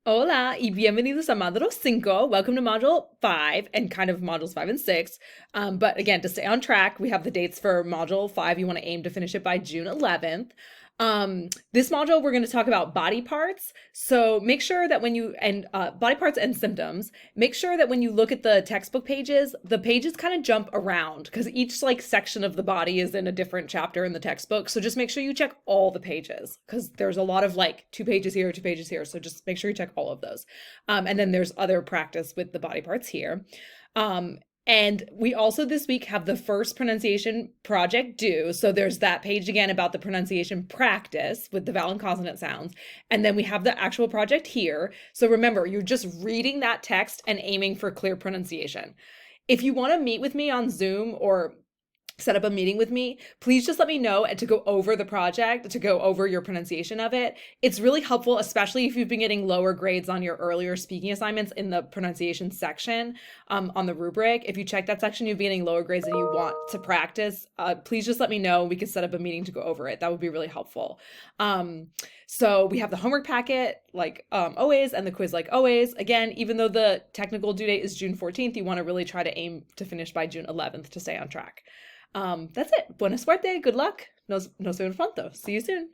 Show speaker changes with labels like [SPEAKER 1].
[SPEAKER 1] Hola y bienvenidos a Módulo 5. Welcome to Module 5 and kind of Modules 5 and 6. But again, to stay on track, we have the dates for Module 5. You want to aim to finish it by June 11th. This module, we're going to talk about body parts. So make sure that when you, and body parts and symptoms, make sure that when you look at the textbook pages, the pages kind of jump around because each like section of the body is in a different chapter in the textbook. So just make sure you check all the pages because there's a lot of like 2 pages here, 2 pages here. So just make sure you check all of those. And then there's other practice with the body parts here. And we also this week have the first pronunciation project due. So there's that page again about the pronunciation practice with the vowel and consonant sounds. And then we have the actual project here. So remember, you're just reading that text and aiming for clear pronunciation. If you want to meet with me on Zoom or set up a meeting with me, please just let me know and to go over the project, to go over your pronunciation of it. It's really helpful, especially if you've been getting lower grades on your earlier speaking assignments in the pronunciation section on the rubric. If you check that section, you've been getting lower grades and you want to practice, please just let me know. We can set up a meeting to go over it. That would be really helpful. So we have the homework packet like always and the quiz like always. Again, even though the technical due date is June 14th, you want to really try to aim to finish by June 11th to stay on track. That's it. Buena suerte. Good luck. Nos vemos pronto. See you soon.